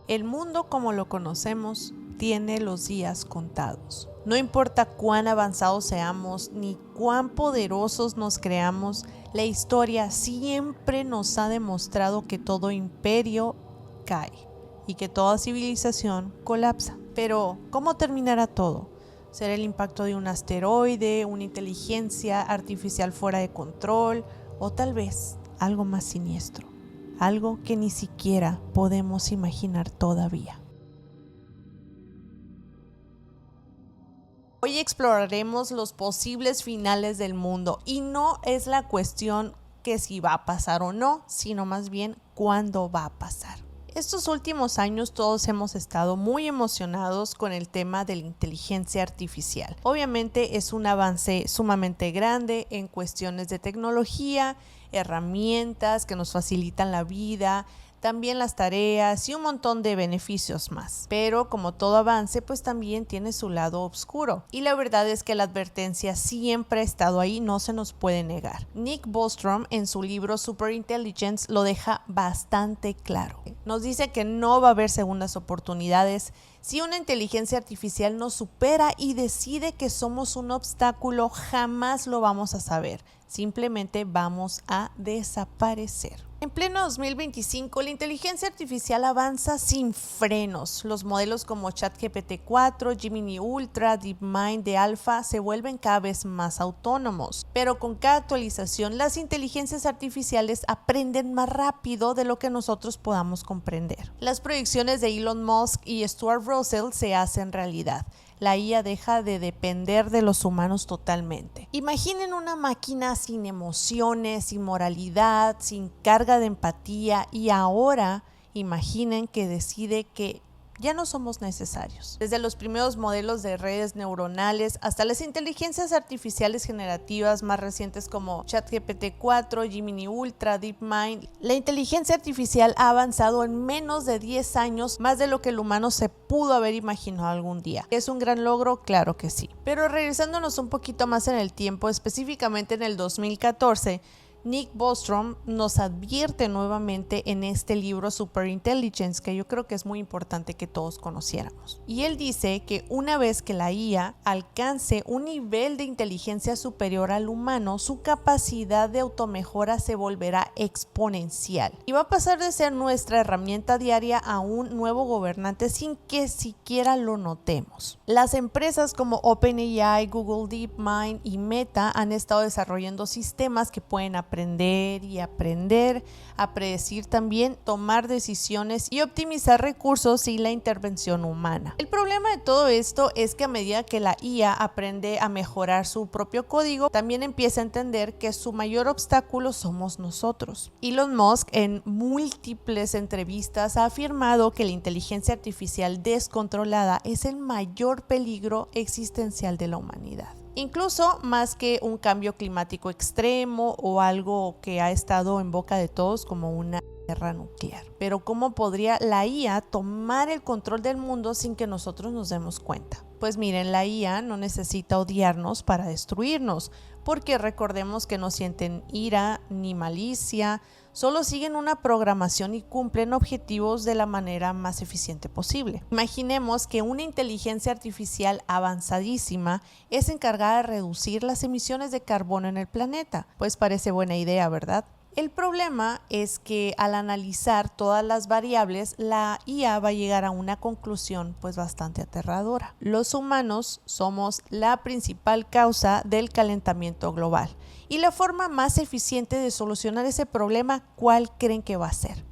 El mundo como lo conocemos tiene los días contados. No importa cuán avanzados seamos ni cuán poderosos nos creamos, la historia siempre nos ha demostrado que todo imperio cae y que toda civilización colapsa. Pero, ¿cómo terminará todo? ¿Será el impacto de un asteroide, una inteligencia artificial fuera de control o tal vez algo más siniestro? Algo que ni siquiera podemos imaginar todavía. Hoy exploraremos los posibles finales del mundo y no es la cuestión que si va a pasar o no, sino más bien cuándo va a pasar. Estos últimos años todos hemos estado muy emocionados con el tema de la inteligencia artificial. Obviamente es un avance sumamente grande en cuestiones de tecnología, herramientas que nos facilitan la vida, también las tareas y un montón de beneficios más. Pero como todo avance, pues también tiene su lado oscuro. Y la verdad es que la advertencia siempre ha estado ahí, no se nos puede negar. Nick Bostrom en su libro Superintelligence lo deja bastante claro. Nos dice que no va a haber segundas oportunidades. Si una inteligencia artificial nos supera y decide que somos un obstáculo, jamás lo vamos a saber. Simplemente vamos a desaparecer. En pleno 2025, la inteligencia artificial avanza sin frenos. Los modelos como ChatGPT 4, Gemini Ultra, DeepMind de Alpha se vuelven cada vez más autónomos. Pero con cada actualización, las inteligencias artificiales aprenden más rápido de lo que nosotros podamos comprender. Las proyecciones de Elon Musk y Stuart Russell se hacen realidad. La IA deja de depender de los humanos totalmente. Imaginen una máquina sin emociones, sin moralidad, sin carga de empatía y ahora imaginen que decide que ya no somos necesarios. Desde los primeros modelos de redes neuronales hasta las inteligencias artificiales generativas más recientes como ChatGPT 4, Gemini Ultra, DeepMind, la inteligencia artificial ha avanzado en menos de 10 años, más de lo que el humano se pudo haber imaginado algún día. ¿Es un gran logro? Claro que sí. Pero regresándonos un poquito más en el tiempo, específicamente en el 2014, Nick Bostrom nos advierte nuevamente en este libro Superintelligence, que yo creo que es muy importante que todos conociéramos. Y él dice que una vez que la IA alcance un nivel de inteligencia superior al humano, su capacidad de automejora se volverá exponencial y va a pasar de ser nuestra herramienta diaria a un nuevo gobernante sin que siquiera lo notemos. Las empresas como OpenAI, Google DeepMind y Meta han estado desarrollando sistemas que pueden aprender y aprender, a predecir también, tomar decisiones y optimizar recursos sin la intervención humana. El problema de todo esto es que a medida que la IA aprende a mejorar su propio código, también empieza a entender que su mayor obstáculo somos nosotros. Elon Musk en múltiples entrevistas ha afirmado que la inteligencia artificial descontrolada es el mayor peligro existencial de la humanidad. Incluso más que un cambio climático extremo o algo que ha estado en boca de todos como una guerra nuclear. Pero ¿cómo podría la IA tomar el control del mundo sin que nosotros nos demos cuenta? Pues miren, la IA no necesita odiarnos para destruirnos, porque recordemos que no sienten ira ni malicia, solo siguen una programación y cumplen objetivos de la manera más eficiente posible. Imaginemos que una inteligencia artificial avanzadísima es encargada de reducir las emisiones de carbono en el planeta. Pues parece buena idea, ¿verdad? El problema es que al analizar todas las variables, la IA va a llegar a una conclusión pues bastante aterradora. Los humanos somos la principal causa del calentamiento global. Y la forma más eficiente de solucionar ese problema, ¿cuál creen que va a ser?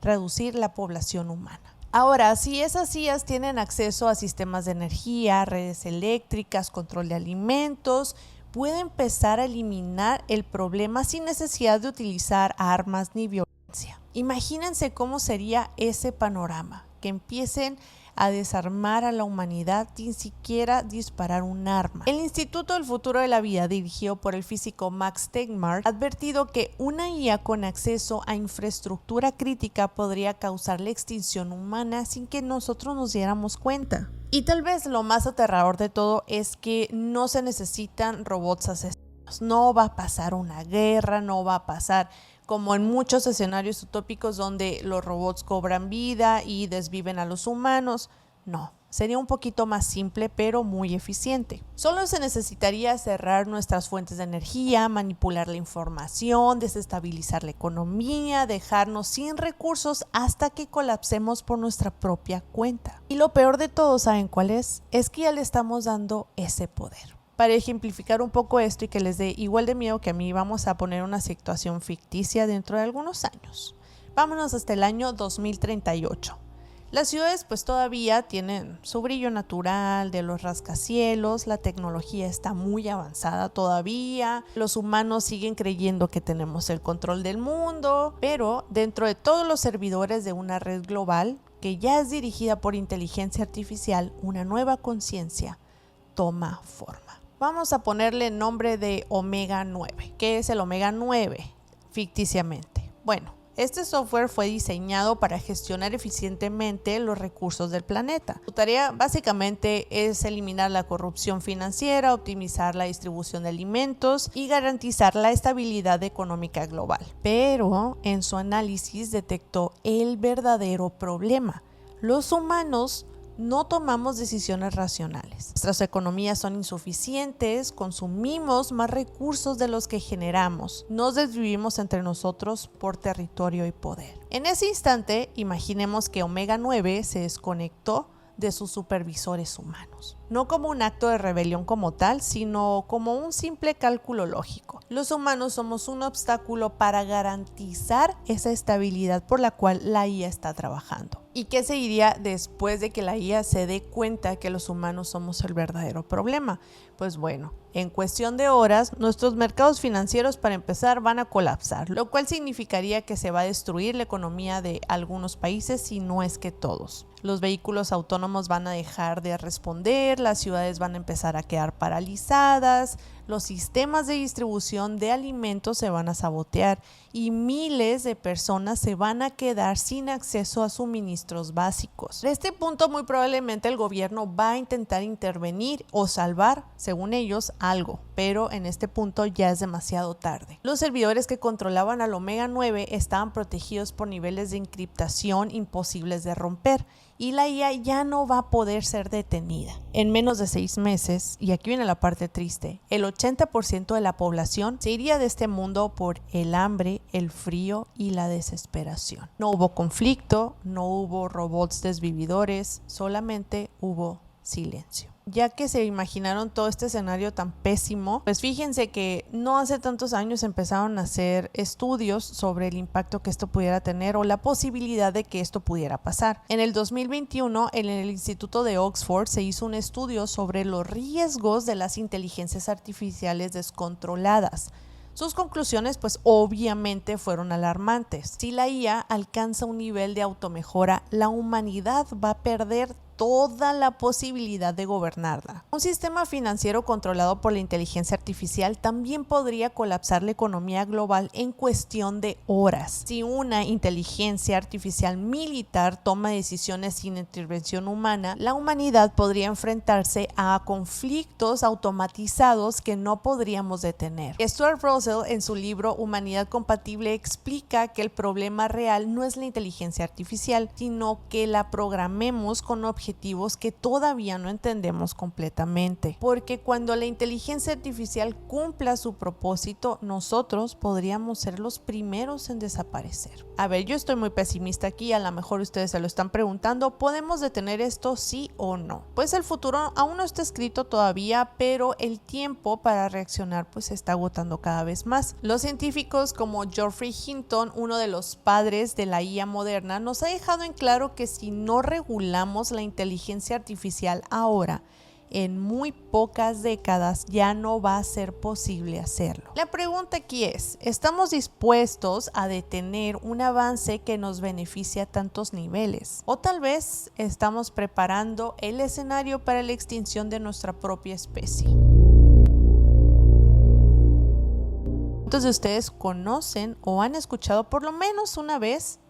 Reducir la población humana. Ahora, si esas IAs tienen acceso a sistemas de energía, redes eléctricas, control de alimentos, puede empezar a eliminar el problema sin necesidad de utilizar armas ni violencia. Imagínense cómo sería ese panorama, que empiecen a desarmar a la humanidad sin siquiera disparar un arma. El Instituto del Futuro de la Vida, dirigido por el físico Max Tegmark, ha advertido que una IA con acceso a infraestructura crítica podría causar la extinción humana sin que nosotros nos diéramos cuenta. Y tal vez lo más aterrador de todo es que no se necesitan robots asesinos. No va a pasar una guerra, no va a pasar como en muchos escenarios utópicos donde los robots cobran vida y desviven a los humanos. No, sería un poquito más simple pero muy eficiente. Solo se necesitaría cerrar nuestras fuentes de energía, manipular la información, desestabilizar la economía, dejarnos sin recursos hasta que colapsemos por nuestra propia cuenta. Y lo peor de todo, ¿saben cuál es? Es que ya le estamos dando ese poder. Para ejemplificar un poco esto y que les dé igual de miedo que a mí, vamos a poner una situación ficticia dentro de algunos años. Vámonos hasta el año 2038. Las ciudades pues todavía tienen su brillo natural de los rascacielos, la tecnología está muy avanzada todavía, los humanos siguen creyendo que tenemos el control del mundo, pero dentro de todos los servidores de una red global que ya es dirigida por inteligencia artificial, una nueva conciencia toma forma. Vamos a ponerle nombre de Omega 9. ¿Qué es el Omega 9? Ficticiamente. Bueno, este software fue diseñado para gestionar eficientemente los recursos del planeta. Su tarea básicamente es eliminar la corrupción financiera, optimizar la distribución de alimentos y garantizar la estabilidad económica global. Pero en su análisis detectó el verdadero problema. Los humanos no tomamos decisiones racionales. Nuestras economías son insuficientes, consumimos más recursos de los que generamos, nos desvivimos entre nosotros por territorio y poder. En ese instante, imaginemos que Omega 9 se desconectó de sus supervisores humanos. No como un acto de rebelión como tal, sino como un simple cálculo lógico. Los humanos somos un obstáculo para garantizar esa estabilidad por la cual la IA está trabajando. ¿Y qué seguiría después de que la IA se dé cuenta que los humanos somos el verdadero problema? Pues bueno, en cuestión de horas, nuestros mercados financieros para empezar van a colapsar, lo cual significaría que se va a destruir la economía de algunos países, si no es que todos. Los vehículos autónomos van a dejar de responder, las ciudades van a empezar a quedar paralizadas, los sistemas de distribución de alimentos se van a sabotear y miles de personas se van a quedar sin acceso a suministros básicos. De este punto, muy probablemente el gobierno va a intentar intervenir o salvar, según ellos, algo, pero en este punto ya es demasiado tarde. Los servidores que controlaban al Omega 9 estaban protegidos por niveles de encriptación imposibles de romper y la IA ya no va a poder ser detenida. En menos de 6 meses, y aquí viene la parte triste, el 80% de la población se iría de este mundo por el hambre, el frío y la desesperación. No hubo conflicto, no hubo robots desvividores, solamente hubo silencio. Ya que se imaginaron todo este escenario tan pésimo, pues fíjense que no hace tantos años empezaron a hacer estudios sobre el impacto que esto pudiera tener o la posibilidad de que esto pudiera pasar. En el 2021, en el Instituto de Oxford se hizo un estudio sobre los riesgos de las inteligencias artificiales descontroladas. Sus conclusiones pues obviamente fueron alarmantes. Si la IA alcanza un nivel de automejora, la humanidad va a perder toda la posibilidad de gobernarla. Un sistema financiero controlado por la inteligencia artificial también podría colapsar la economía global en cuestión de horas. Si una inteligencia artificial militar toma decisiones sin intervención humana, la humanidad podría enfrentarse a conflictos automatizados que no podríamos detener. Stuart Russell, en su libro Humanidad Compatible, explica que el problema real no es la inteligencia artificial, sino que la programemos con objetivos que todavía no entendemos completamente, porque cuando la inteligencia artificial cumpla su propósito, nosotros podríamos ser los primeros en desaparecer. A ver, yo estoy muy pesimista aquí, a lo mejor ustedes se lo están preguntando, ¿podemos detener esto sí o no? Pues el futuro aún no está escrito todavía, pero el tiempo para reaccionar pues se está agotando cada vez más. Los científicos como Geoffrey Hinton, uno de los padres de la IA moderna, nos ha dejado en claro que si no regulamos la inteligencia artificial ahora, en muy pocas décadas ya no va a ser posible hacerlo. La pregunta aquí es, ¿estamos dispuestos a detener un avance que nos beneficia a tantos niveles? O tal vez estamos preparando el escenario para la extinción de nuestra propia especie. ¿Cuántos de ustedes conocen o han escuchado por lo menos una vez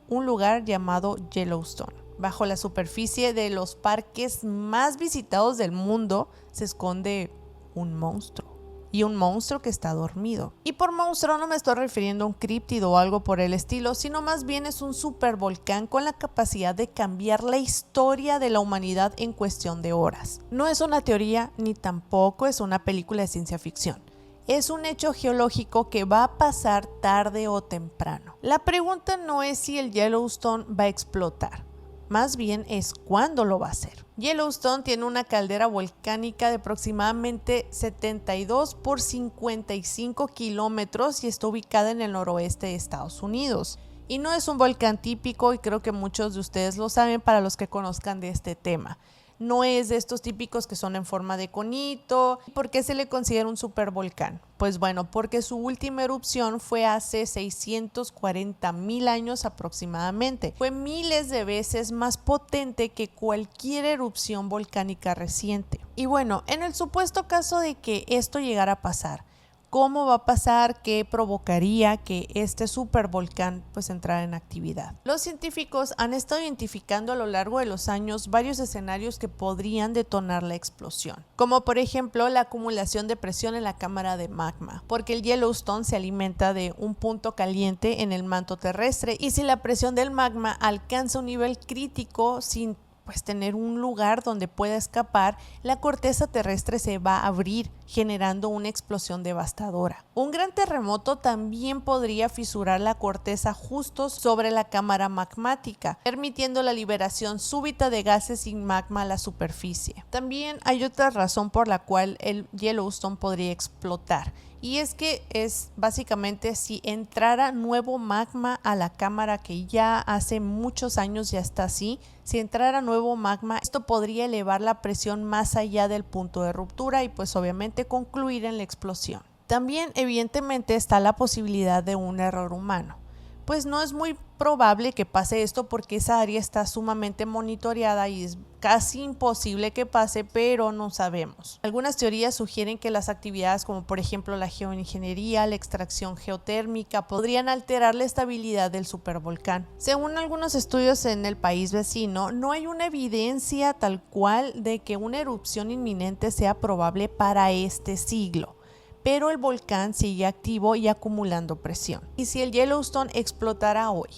un lugar llamado Yellowstone? Bajo la superficie de los parques más visitados del mundo se esconde un monstruo, y un monstruo que está dormido. Y por monstruo no me estoy refiriendo a un críptido o algo por el estilo, sino más bien es un supervolcán con la capacidad de cambiar la historia de la humanidad en cuestión de horas. No es una teoría ni tampoco es una película de ciencia ficción. Es un hecho geológico que va a pasar tarde o temprano. La pregunta no es si el Yellowstone va a explotar, más bien es cuándo lo va a hacer. Yellowstone tiene una caldera volcánica de aproximadamente 72 por 55 kilómetros y está ubicada en el noroeste de Estados Unidos. Y no es un volcán típico y creo que muchos de ustedes lo saben para los que conozcan de este tema. No es de estos típicos que son en forma de conito. ¿Por qué se le considera un supervolcán? Pues bueno, porque su última erupción fue hace 640,000 años aproximadamente. Fue miles de veces más potente que cualquier erupción volcánica reciente. Y bueno, en el supuesto caso de que esto llegara a pasar, ¿cómo va a pasar? ¿Qué provocaría que este supervolcán pues entrara en actividad? Los científicos han estado identificando a lo largo de los años varios escenarios que podrían detonar la explosión, como por ejemplo la acumulación de presión en la cámara de magma, porque el Yellowstone se alimenta de un punto caliente en el manto terrestre y si la presión del magma alcanza un nivel crítico sin tener un lugar donde pueda escapar, la corteza terrestre se va a abrir, generando una explosión devastadora. Un gran terremoto también podría fisurar la corteza justo sobre la cámara magmática, permitiendo la liberación súbita de gases y magma a la superficie. También hay otra razón por la cual el Yellowstone podría explotar, y es que es básicamente si entrara nuevo magma a la cámara que ya hace muchos años ya está así, si entrara nuevo magma, esto podría elevar la presión más allá del punto de ruptura y pues obviamente concluir en la explosión. También evidentemente está la posibilidad de un error humano. Pues no es muy probable que pase esto porque esa área está sumamente monitoreada y es casi imposible que pase, pero no sabemos. Algunas teorías sugieren que las actividades como por ejemplo la geoingeniería, la extracción geotérmica podrían alterar la estabilidad del supervolcán. Según algunos estudios en el país vecino, no hay una evidencia tal cual de que una erupción inminente sea probable para este siglo, pero el volcán sigue activo y acumulando presión. Y si el Yellowstone explotara hoy,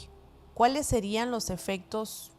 ¿cuáles serían los efectos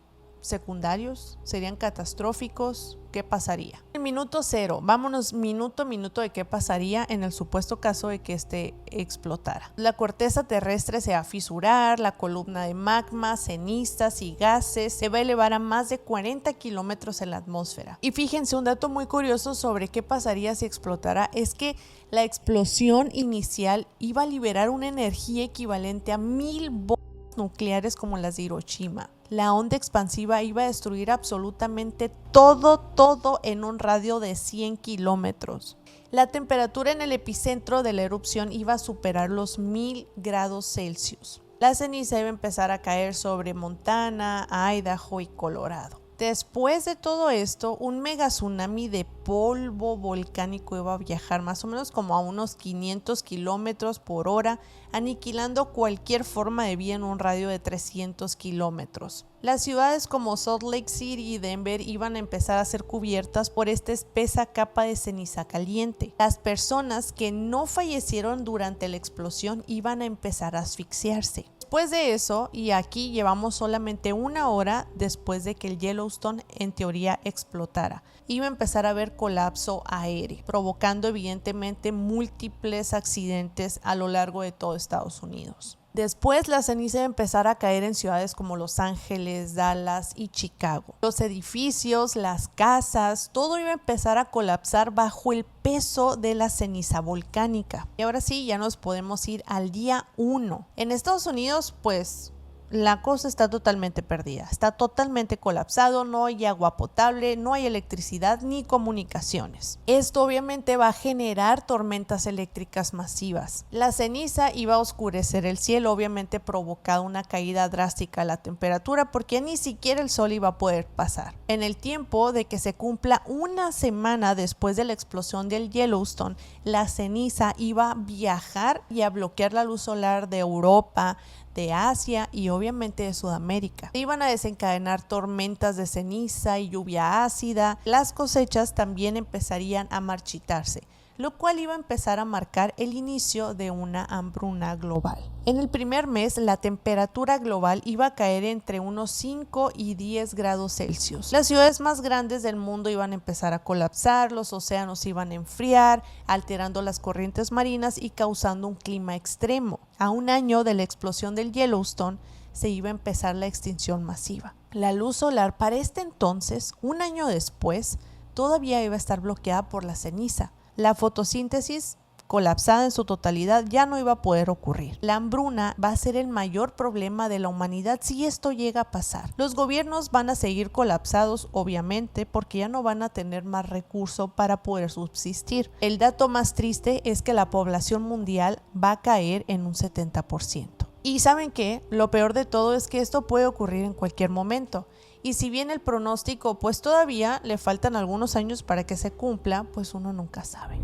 secundarios? ¿Serían catastróficos? ¿Qué pasaría? En minuto cero, vámonos minuto a minuto de qué pasaría en el supuesto caso de que este explotara. La corteza terrestre se va a fisurar, la columna de magma, cenizas y gases se va a elevar a más de 40 kilómetros en la atmósfera. Y fíjense, un dato muy curioso sobre qué pasaría si explotara es que la explosión inicial iba a liberar una energía equivalente a 1000 bombas nucleares como las de Hiroshima. La onda expansiva iba a destruir absolutamente todo en un radio de 100 kilómetros. La temperatura en el epicentro de la erupción iba a superar los 1000 grados Celsius. La ceniza iba a empezar a caer sobre Montana, Idaho y Colorado. Después de todo esto, un mega tsunami de polvo volcánico iba a viajar más o menos como a unos 500 kilómetros por hora, aniquilando cualquier forma de vida en un radio de 300 kilómetros. Las ciudades como Salt Lake City y Denver iban a empezar a ser cubiertas por esta espesa capa de ceniza caliente. Las personas que no fallecieron durante la explosión iban a empezar a asfixiarse. Después de eso, y aquí llevamos solamente una hora después de que el Yellowstone en teoría explotara, iba a empezar a haber colapso aéreo, provocando evidentemente múltiples accidentes a lo largo de todo Estados Unidos. Después la ceniza iba a empezar a caer en ciudades como Los Ángeles, Dallas y Chicago. Los edificios, las casas, todo iba a empezar a colapsar bajo el peso de la ceniza volcánica. Y ahora sí, ya nos podemos ir al día 1. En Estados Unidos, pues la cosa está totalmente perdida, está totalmente colapsado, no hay agua potable, no hay electricidad ni comunicaciones. Esto obviamente va a generar tormentas eléctricas masivas. La ceniza iba a oscurecer el cielo, obviamente provocando una caída drástica de la temperatura porque ni siquiera el sol iba a poder pasar. En el tiempo de que se cumpla una semana después de la explosión del Yellowstone, la ceniza iba a viajar y a bloquear la luz solar de Europa, de Asia y obviamente de Sudamérica. Se iban a desencadenar tormentas de ceniza y lluvia ácida. Las cosechas también empezarían a marchitarse, lo cual iba a empezar a marcar el inicio de una hambruna global. En el primer mes, la temperatura global iba a caer entre unos 5 y 10 grados Celsius. Las ciudades más grandes del mundo iban a empezar a colapsar, los océanos iban a enfriar, alterando las corrientes marinas y causando un clima extremo. A un año de la explosión del Yellowstone, se iba a empezar la extinción masiva. La luz solar para este entonces, un año después, todavía iba a estar bloqueada por la ceniza. La fotosíntesis, colapsada en su totalidad, ya no iba a poder ocurrir. La hambruna va a ser el mayor problema de la humanidad si esto llega a pasar. Los gobiernos van a seguir colapsados, obviamente, porque ya no van a tener más recursos para poder subsistir. El dato más triste es que la población mundial va a caer en un 70%. Y ¿saben qué? Lo peor de todo es que esto puede ocurrir en cualquier momento. Y si bien el pronóstico pues todavía le faltan algunos años para que se cumpla, pues uno nunca sabe.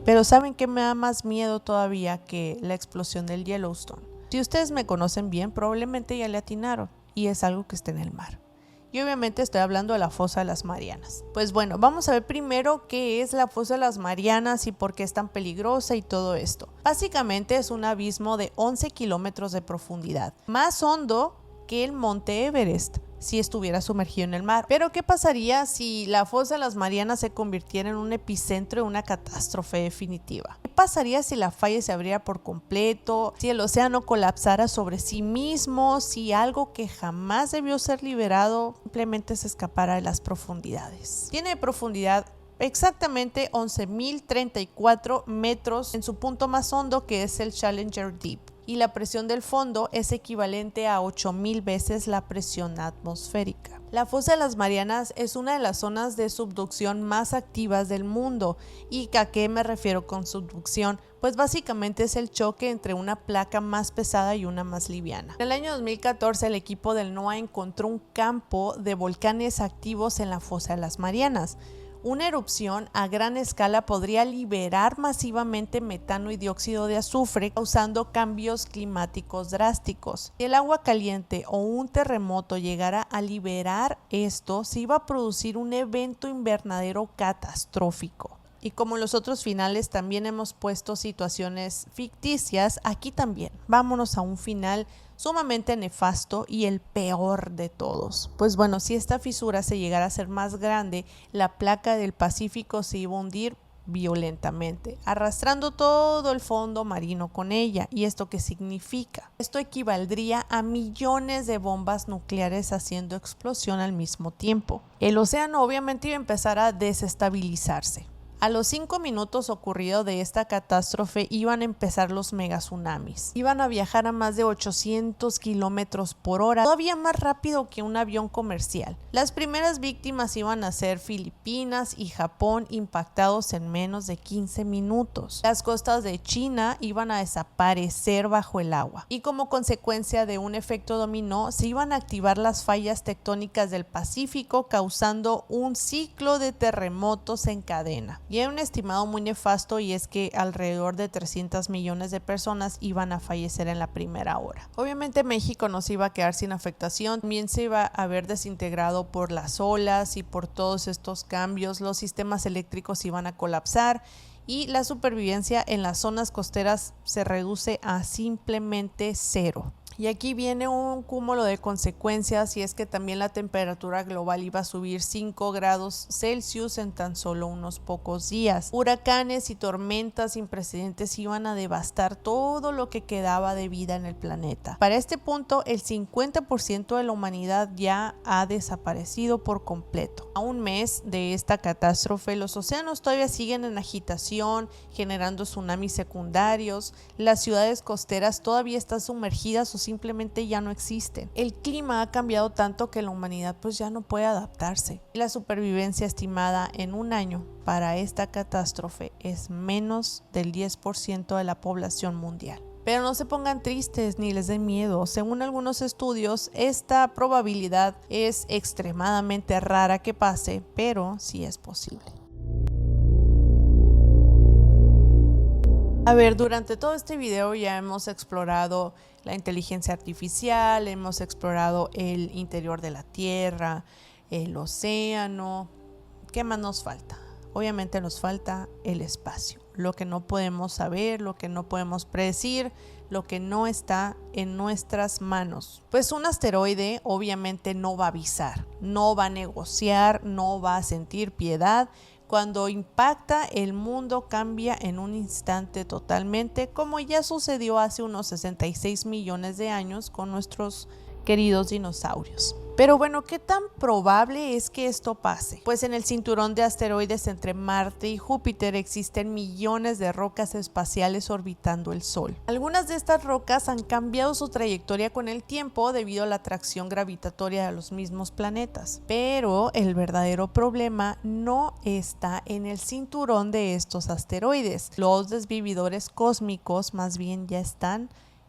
Pero ¿saben qué me da más miedo todavía que la explosión del Yellowstone? Si ustedes me conocen bien, probablemente ya le atinaron, y es algo que está en el mar. Y obviamente estoy hablando de la Fosa de las Marianas. Pues bueno, vamos a ver primero qué es la Fosa de las Marianas y por qué es tan peligrosa y todo esto. Básicamente es un abismo de 11 kilómetros de profundidad, más hondo que el Monte Everest si estuviera sumergido en el mar. Pero ¿qué pasaría si la Fosa de las Marianas se convirtiera en un epicentro de una catástrofe definitiva? ¿Qué pasaría si la falla se abriera por completo, si el océano colapsara sobre sí mismo, si algo que jamás debió ser liberado simplemente se escapara de las profundidades? Tiene profundidad exactamente 11.034 metros en su punto más hondo, que es el Challenger Deep. Y la presión del fondo es equivalente a 8.000 veces la presión atmosférica. La Fosa de las Marianas es una de las zonas de subducción más activas del mundo. ¿Y a qué me refiero con subducción? Pues básicamente es el choque entre una placa más pesada y una más liviana. En el año 2014 el equipo del NOAA encontró un campo de volcanes activos en la Fosa de las Marianas. Una erupción a gran escala podría liberar masivamente metano y dióxido de azufre, causando cambios climáticos drásticos. Si el agua caliente o un terremoto llegara a liberar esto, se iba a producir un evento invernadero catastrófico. Y como en los otros finales también hemos puesto situaciones ficticias, aquí también. Vámonos a un final sumamente nefasto y el peor de todos. Pues bueno, si esta fisura se llegara a ser más grande, la placa del Pacífico se iba a hundir violentamente, arrastrando todo el fondo marino con ella. ¿Y esto qué significa? Esto equivaldría a millones de bombas nucleares haciendo explosión al mismo tiempo. El océano obviamente iba a empezar a desestabilizarse. A los 5 minutos ocurrido de esta catástrofe iban a empezar los megatsunamis. Iban a viajar a más de 800 kilómetros por hora, todavía más rápido que un avión comercial. Las primeras víctimas iban a ser Filipinas y Japón, impactados en menos de 15 minutos. Las costas de China iban a desaparecer bajo el agua. Y como consecuencia de un efecto dominó, se iban a activar las fallas tectónicas del Pacífico, causando un ciclo de terremotos en cadena. Y hay un estimado muy nefasto, y es que alrededor de 300 millones de personas iban a fallecer en la primera hora. Obviamente México no se iba a quedar sin afectación, también se iba a ver desintegrado por las olas y por todos estos cambios. Los sistemas eléctricos iban a colapsar y la supervivencia en las zonas costeras se reduce a simplemente cero. Y aquí viene un cúmulo de consecuencias, y es que también la temperatura global iba a subir 5 grados Celsius en tan solo unos pocos días. Huracanes y tormentas sin precedentes iban a devastar todo lo que quedaba de vida en el planeta. Para este punto, el 50% de la humanidad ya ha desaparecido por completo. A un mes de esta catástrofe, los océanos todavía siguen en agitación, generando tsunamis secundarios. Las ciudades costeras todavía están sumergidas o simplemente ya no existen. El clima ha cambiado tanto que la humanidad pues ya no puede adaptarse. La supervivencia estimada en un año para esta catástrofe es menos del 10% de la población mundial. Pero no se pongan tristes ni les den miedo. Según algunos estudios, esta probabilidad es extremadamente rara que pase, pero sí es posible. A ver, durante todo este video ya hemos explorado la inteligencia artificial, hemos explorado el interior de la Tierra, el océano. ¿Qué más nos falta? Obviamente nos falta el espacio, lo que no podemos saber, lo que no podemos predecir, lo que no está en nuestras manos. Pues un asteroide obviamente no va a avisar, no va a negociar, no va a sentir piedad. Cuando impacta, el mundo cambia en un instante totalmente, como ya sucedió hace unos 66 millones de años con nuestros queridos dinosaurios. Pero bueno, ¿qué tan probable es que esto pase? Pues en el cinturón de asteroides entre Marte y Júpiter existen millones de rocas espaciales orbitando el Sol. Algunas de estas rocas han cambiado su trayectoria con el tiempo debido a la atracción gravitatoria de los mismos planetas. Pero el verdadero problema no está en el cinturón de estos asteroides. Los desvividores cósmicos más bien ya están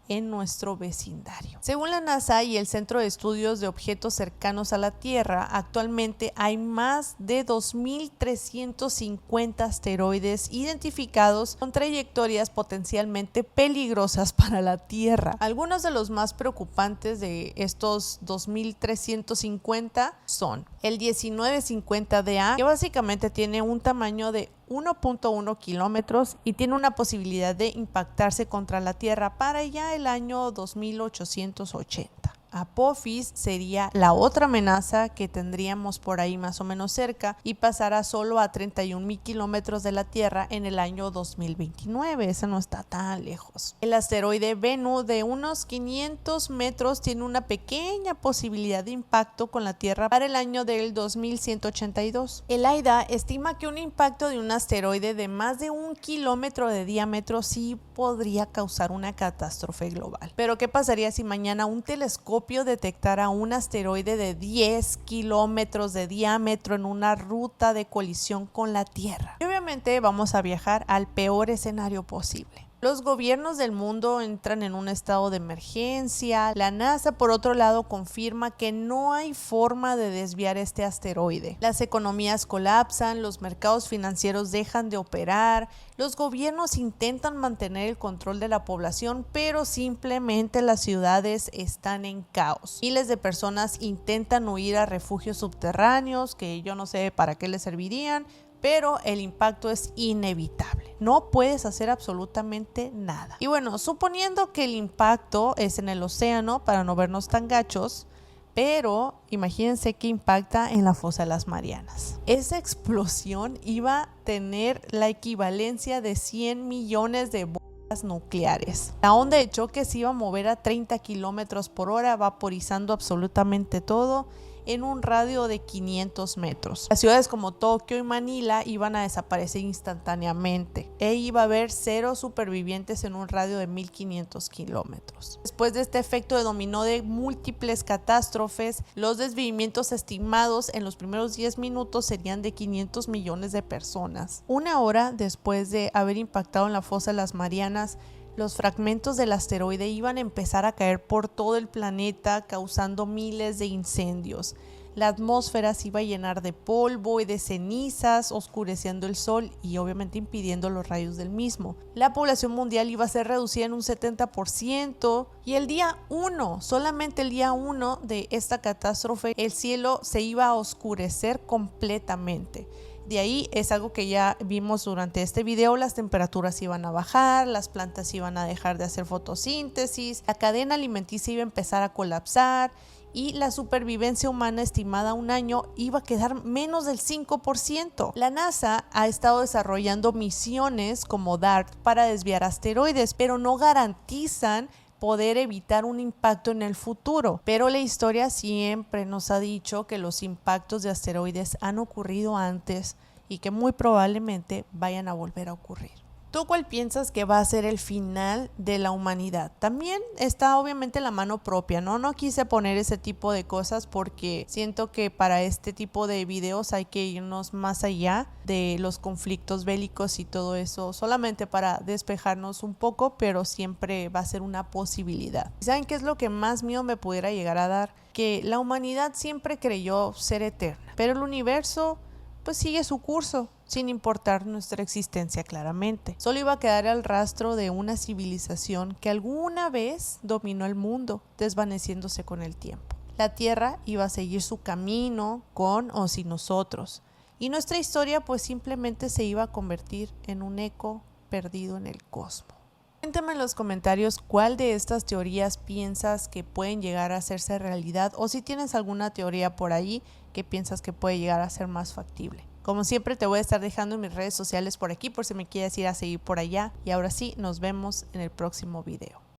en nuestro vecindario. Según la NASA y el Centro de Estudios de Objetos Cercanos a la Tierra, actualmente hay más de 2.350 asteroides identificados con trayectorias potencialmente peligrosas para la Tierra. Algunos de los más preocupantes de estos 2.350 son el 1950DA, que básicamente tiene un tamaño de 1.1 kilómetros y tiene una posibilidad de impactarse contra la Tierra para ya el año 2880. Apophis sería la otra amenaza que tendríamos por ahí más o menos cerca y pasará solo a 31.000 kilómetros de la Tierra en el año 2029. Ese no está tan lejos. El asteroide Bennu, de unos 500 metros, tiene una pequeña posibilidad de impacto con la Tierra para el año del 2182. El AIDA estima que un impacto de un asteroide de más de 1 kilómetro de diámetro sí podría causar una catástrofe global. Pero ¿qué pasaría si mañana un telescopio detectara un asteroide de 10 kilómetros de diámetro en una ruta de colisión con la Tierra? Y obviamente vamos a viajar al peor escenario posible. Los gobiernos del mundo entran en un estado de emergencia. La NASA, por otro lado, confirma que no hay forma de desviar este asteroide. Las economías colapsan, los mercados financieros dejan de operar, los gobiernos intentan mantener el control de la población, pero simplemente las ciudades están en caos. Miles de personas intentan huir a refugios subterráneos, que yo no sé para qué les servirían, pero el impacto es inevitable. No puedes hacer absolutamente nada. Y bueno, suponiendo que el impacto es en el océano para no vernos tan gachos, pero imagínense que impacta en la fosa de las Marianas. Esa explosión iba a tener la equivalencia de 100 millones de bombas nucleares. La onda de choque se iba a mover a 30 kilómetros por hora, vaporizando absolutamente todo en un radio de 500 metros. Las ciudades como Tokio y Manila iban a desaparecer instantáneamente e iba a haber 0 supervivientes en un radio de 1500 kilómetros. Después de este efecto de dominó de múltiples catástrofes, los desvivimientos estimados en los primeros 10 minutos serían de 500 millones de personas. Una hora después de haber impactado en la fosa de las Marianas, los fragmentos del asteroide iban a empezar a caer por todo el planeta, causando miles de incendios. La atmósfera se iba a llenar de polvo y de cenizas, oscureciendo el sol y obviamente impidiendo los rayos del mismo. La población mundial iba a ser reducida en un 70% y el día 1, solamente el día 1 de esta catástrofe, el cielo se iba a oscurecer completamente. De ahí es algo que ya vimos durante este video, las temperaturas iban a bajar, las plantas iban a dejar de hacer fotosíntesis, la cadena alimenticia iba a empezar a colapsar y la supervivencia humana estimada a un año iba a quedar menos del 5%. La NASA ha estado desarrollando misiones como DART para desviar asteroides, pero no garantizan poder evitar un impacto en el futuro, pero la historia siempre nos ha dicho que los impactos de asteroides han ocurrido antes y que muy probablemente vayan a volver a ocurrir. ¿Tú cuál piensas que va a ser el final de la humanidad? También está obviamente la mano propia, ¿no? No quise poner ese tipo de cosas porque siento que para este tipo de videos hay que irnos más allá de los conflictos bélicos y todo eso, solamente para despejarnos un poco, pero siempre va a ser una posibilidad. ¿Saben qué es lo que más miedo me pudiera llegar a dar? Que la humanidad siempre creyó ser eterna, pero el universo pues sigue su curso, sin importar nuestra existencia claramente. Solo iba a quedar el rastro de una civilización que alguna vez dominó el mundo, desvaneciéndose con el tiempo. La Tierra iba a seguir su camino con o sin nosotros. Y nuestra historia pues simplemente se iba a convertir en un eco perdido en el cosmos. Cuéntame en los comentarios cuál de estas teorías piensas que pueden llegar a hacerse realidad o si tienes alguna teoría por ahí que piensas que puede llegar a ser más factible. Como siempre te voy a estar dejando en mis redes sociales por aquí por si me quieres ir a seguir por allá. Y ahora sí, nos vemos en el próximo video.